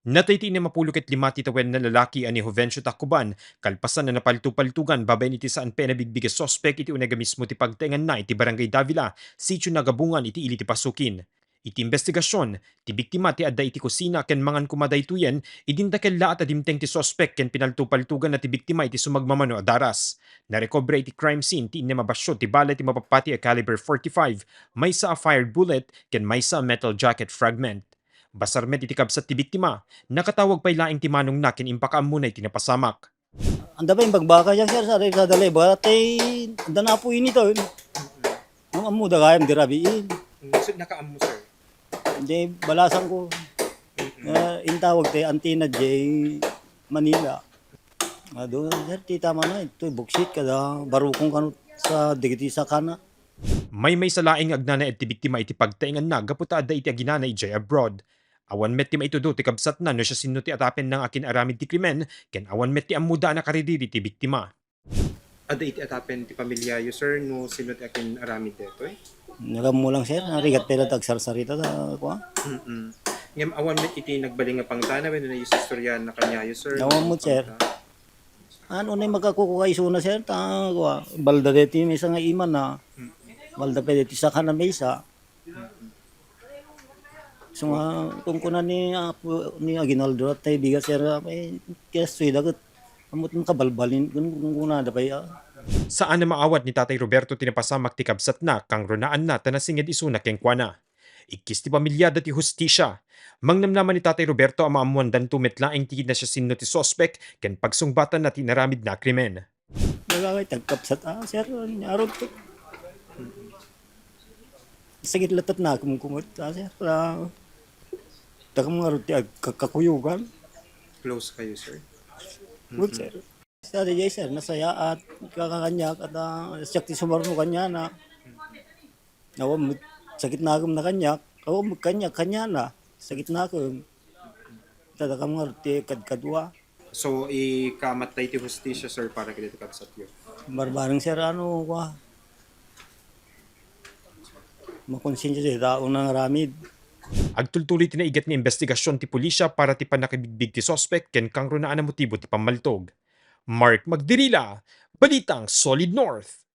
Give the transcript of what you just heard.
Natay na mapulok at 5 na lalaki ani Jovencio Tacuban, kalpasan na napaltu-paltugan babay iti saan penabigbigas sospek iti unaga mismo ti pagtaingan na iti Barangay Davila, sitio nagabungan iti ili ti pasukin. Iti investigasyon, ti biktima ti adda iti kusina ken mangan kumadaytuyen, idindakel laat adimteng ti sospek ken pinaltu-paltugan na ti biktima iti sumagmamano a daras. Narekobre iti crime scene ti innemabasyo ti bala ti mapapati a caliber 45, maysa a fired bullet ken maysa a metal jacket fragment. Basarmet iti kabsat ti biktima, nakatawag pa'y laing ti manong na ken impakaam munay tinapasamak. Anda ba yung bagbaka yan, sir, sa dali. Batay, anda na po ini to. Ang amuda kayam dirabiin. So, nakaam mo, sir? Hindi, balasan ko. Intawag tayo, Antina J. Manila. Doon, sir, tita man na. Ito, buksit ka da. Barukong kanot sa digiti sa kana. May sa laing agnana iti biktima iti pagtaingan na gaputa adda iti aginana ijay abroad. Awan met ti maitudo ti kabsat na no siya sino ti atapen ng akin aramid ti krimen, ken awan met ti amuda na karidiri ti biktima. Ada iti atapen ti pamilyayo, sir, no sino ti akin aramid deto, eh? Nagam mo lang, sir. Narigat pala tagsarsarita na ako. Ngam awan met iti nagbaling nga pangtana, when na yung istorya na kanyayo, sir. Awan mo, sir. Ano na yung magkakukukay suna, sir? Kuha. Balda deti may isa nga iman na. Balda pa deti sa kanan may isa. So nga, kung kuna ni Aguinaldo at tayo bigat, sir, may kaya suwida ko. Amot ng kabalbalin, kung kuna da pa ya. Saan na maawat ni Tatay Roberto tinapasamak ti kabsat na kang runaan na tanasingid isuna ken kuana. Ikis ti pamilya dati hustisya. Mangnamnaman ni Tatay Roberto ang maamuan dan tumetlaing ti na siya sino ti sospek ken pagsungbatan na tinaramid na krimen. Nagkakay tagkapsat, sir, arot ko. Sagit latat na kumkumot, sir. Takang arot ti kakuyugan. Close kayo, sir. Good, sir. Sa DJ, sir, nasaya at kakakanyak at siyak ti sumarno kanya na. Nawam, sakit na akong na kanyak. Awam, kanyak, kanya na. Sakit na akong. Tatakang arot ti kadkadwa. So, ikamatay ti hustisya, sir, para kaya ti kabsat yun. Barbarang, sir, ano ko. Makonsensya sa tao ng ramid. Agtultuloy tinaigat ni investigasyon ti pulisya para ti panakibigbig ti sospek ken kang runaan na motibo ti pamaltog. Mark Magdirila, Balitang Solid North.